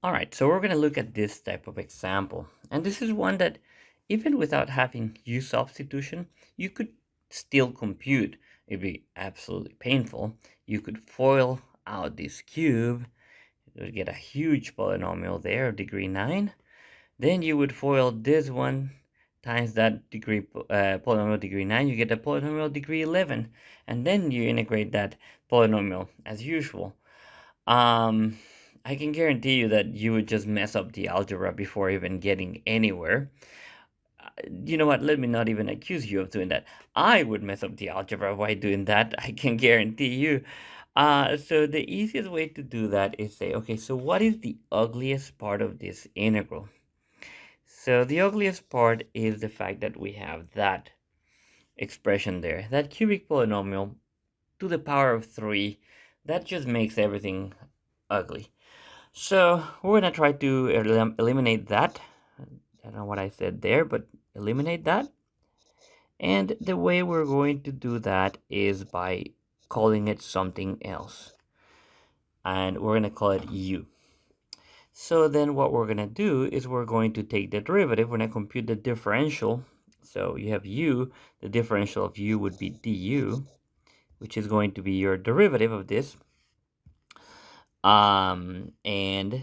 All right, so we're going to look at this type of example. And this is one that even without having U-substitution, you could still compute. It'd be absolutely painful. You could FOIL out this cube. You would get a huge polynomial there of degree 9. Then you would FOIL this one times that degree polynomial degree 9. You get a polynomial degree 11. And then you integrate that polynomial as usual. I can guarantee you that you would just mess up the algebra before even getting anywhere. You know what? Let me not even accuse you of doing that. I would mess up the algebra by doing that. I can guarantee you. So the easiest way to do that is say, okay, so what is the ugliest part of this integral? So the ugliest part is the fact that we have that expression there, that cubic polynomial to the power of 3. That just makes everything ugly. So we're going to try to eliminate that. I don't know what I said there, but eliminate that. And the way we're going to do that is by calling it something else. And we're going to call it u. So then what we're going to do is we're going to take the derivative. We're going to compute the differential. So you have u. The differential of u would be du, which is going to be your derivative of this. And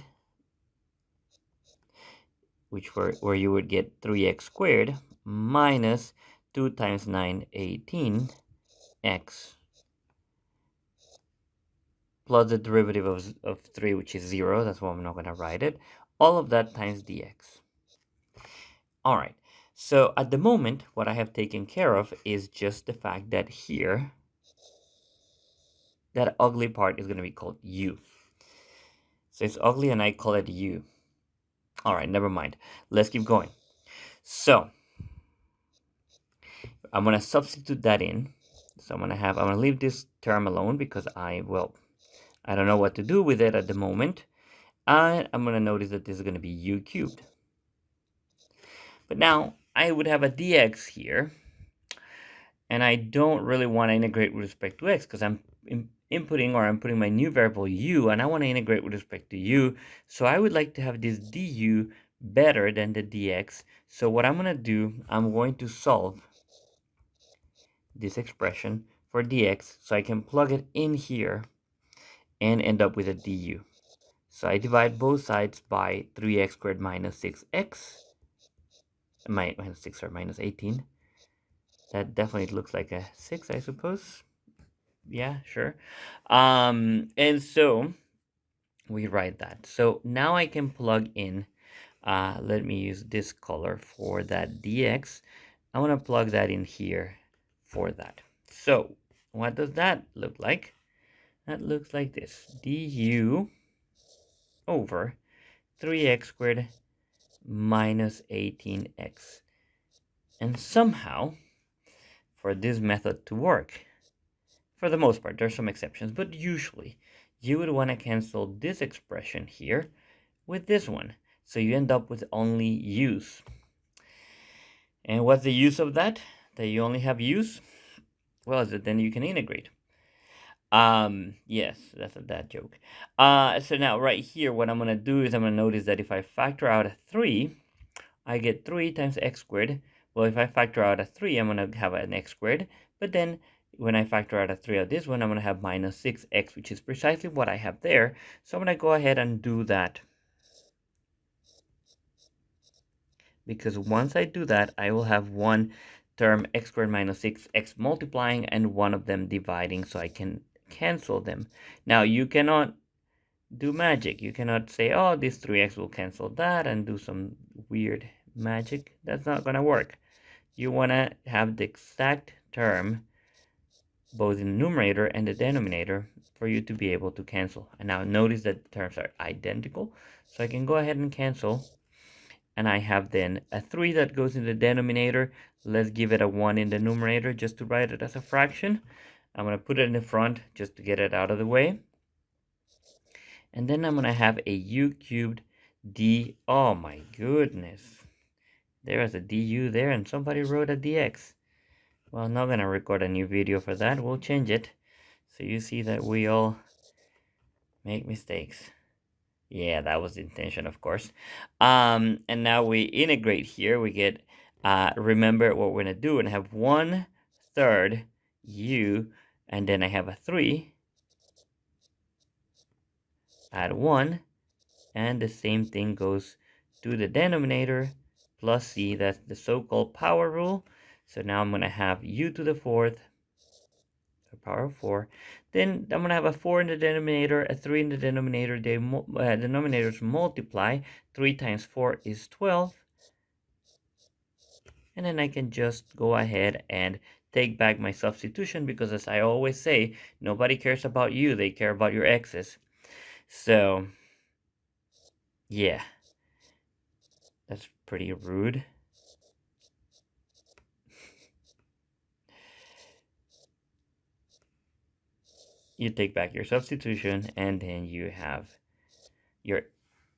where you would get 3x squared minus 2 times 9, 18x plus the derivative of 3, which is 0. That's why I'm not going to write it. All of that times dx. All right. So at the moment, what I have taken care of is just the fact that here, that ugly part is going to be called u. So it's ugly and I call it u. All right, never mind. Let's keep going. So I'm going to substitute that in. So I'm going to leave this term alone because I don't know what to do with it at the moment. And I'm going to notice that this is going to be u cubed. But now I would have a dx here. And I don't really want to integrate with respect to x because I'm putting my new variable u, and I want to integrate with respect to u. So I would like to have this du better than the dx. So what I'm going to do, I'm going to solve this expression for dx so I can plug it in here and end up with a du. So I divide both sides by 3x squared minus 6x, minus 6 or minus 18. That definitely looks like a 6, I suppose. Yeah, sure. And so we write that. So now I can plug in, let me use this color for that dx. I want to plug that in here for that. So what does that look like? That looks like this. Du over 3x squared minus 18x. And somehow, for this method to work, for the most part, there's some exceptions, but usually you would want to cancel this expression here with this one. So you end up with only u's. And what's the use of that? That you only have u's? Well, is it then you can integrate? Yes, that's a dad joke. So now right here, what I'm going to do is I'm going to notice that if I factor out a 3, I get 3 times x squared. Well, if I factor out a 3, I'm going to have an x squared. But then when I factor out a 3 of this one, I'm going to have minus 6x, which is precisely what I have there. So I'm going to go ahead and do that. Because once I do that, I will have one term x squared minus 6x multiplying and one of them dividing, so I can cancel them. Now, you cannot do magic. You cannot say, oh, this 3x will cancel that and do some weird magic. That's not going to work. You want to have the exact term both in the numerator and the denominator for you to be able to cancel. And now notice that the terms are identical. So I can go ahead and cancel. And I have then a 3 that goes in the denominator. Let's give it a 1 in the numerator just to write it as a fraction. I'm going to put it in the front just to get it out of the way. And then I'm going to have a u cubed d. Oh my goodness. There is a du there and somebody wrote a dx. Well, I'm not going to record a new video for that. We'll change it. So you see that we all make mistakes. Yeah, that was the intention, of course. And now we integrate here. We get, remember what we're going to do, and have 1/3 u, and then I have a 3, add 1, and the same thing goes to the denominator plus c. That's the so-called power rule. So now I'm going to have u to the 4th, the power of 4. Then I'm going to have a 4 in the denominator, a 3 in the denominator. The denominators multiply. 3 times 4 is 12. And then I can just go ahead and take back my substitution, because as I always say, nobody cares about you, they care about your x's. So yeah, that's pretty rude. You take back your substitution, and then you have your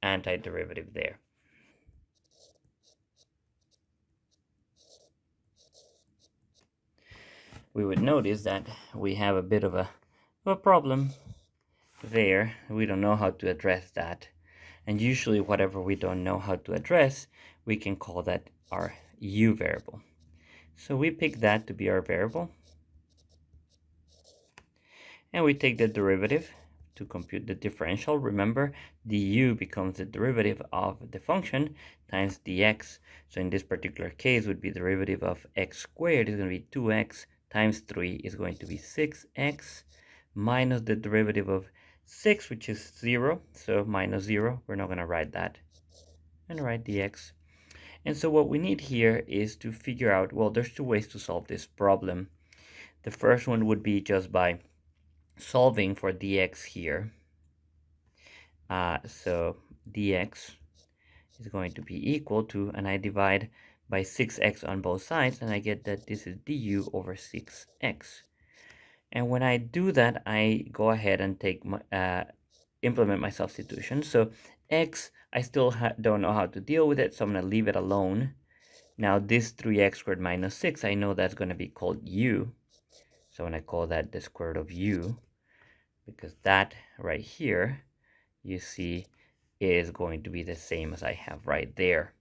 antiderivative there. We would notice that we have a bit of a problem there. We don't know how to address that. And usually whatever we don't know how to address, we can call that our u variable. So we pick that to be our variable. And we take the derivative to compute the differential. Remember, du becomes the derivative of the function times dx. So in this particular case would be the derivative of x squared is going to be 2x times 3 is going to be 6x minus the derivative of 6, which is 0. So minus 0. We're not going to write that. I'm going to write dx. And so what we need here is to figure out, well, there's two ways to solve this problem. The first one would be just by solving for dx here. So dx is going to be equal to, and I divide by 6x on both sides, and I get that this is du over 6x. And when I do that, I go ahead and take my, implement my substitution. So x, I still don't know how to deal with it, so I'm going to leave it alone. Now this 3x squared minus 6, I know that's going to be called u. So I'm going to call that the square root of u, because that right here, you see, is going to be the same as I have right there.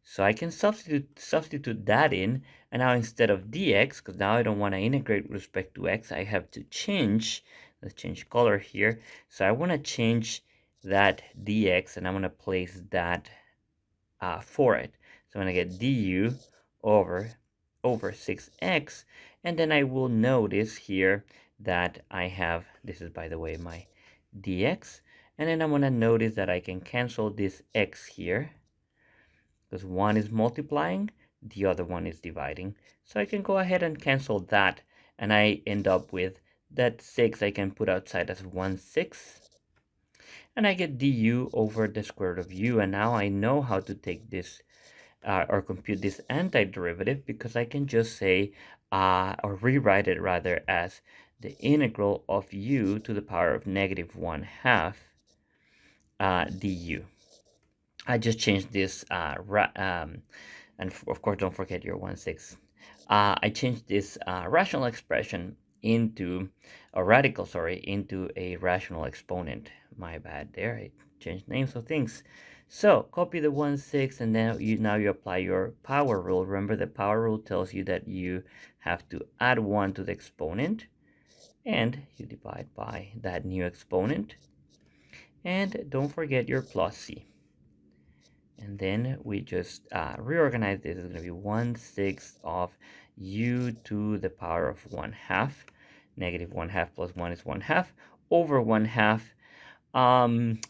So I can substitute that in, and now instead of dx, because now I don't want to integrate with respect to x, I have to change, let's change color here. So I want to change that dx, and I'm going to place that for it. So I'm going to get du over 6x, and then I will notice here that I have, this is by the way my dx, and then I'm going to notice that I can cancel this x here, because one is multiplying, the other one is dividing. So I can go ahead and cancel that, and I end up with that 6 I can put outside as 1/6, and I get du over the square root of u. And now I know how to take this or compute this antiderivative, because I can just say, or rewrite it rather, as the integral of u to the power of -1/2 du. I just changed this, and of course don't forget your 1/6. I changed this rational expression into a radical, sorry, into a rational exponent. My bad there, I changed names of things. So copy the 1/6, and then now you apply your power rule. Remember, the power rule tells you that you have to add 1 to the exponent, and you divide by that new exponent. And don't forget your plus c. And then we just reorganize this. It's going to be 1/6 of u to the power of 1/2. -1/2 plus 1 is 1/2 over 1/2.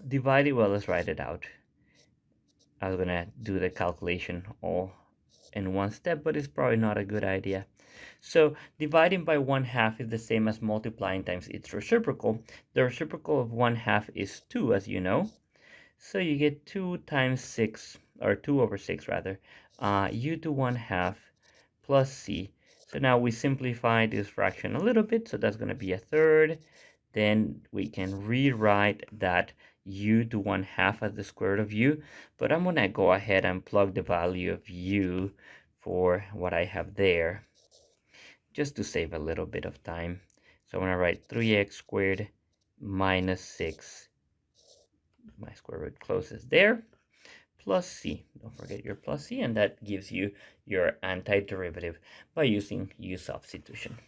Divided, well, let's write it out. I was going to do the calculation all in one step, but it's probably not a good idea. So dividing by 1/2 is the same as multiplying times its reciprocal. The reciprocal of 1/2 is 2, as you know. So you get 2 times 6, or 2 over 6 rather, u to 1/2 plus c. So now we simplify this fraction a little bit, so that's going to be 1/3. Then we can rewrite that u to 1/2 as the square root of u, but I'm going to go ahead and plug the value of u for what I have there, just to save a little bit of time. So I'm going to write 3x squared minus 6 my square root closes there, plus c. Don't forget your plus c, and that gives you your antiderivative by using U substitution.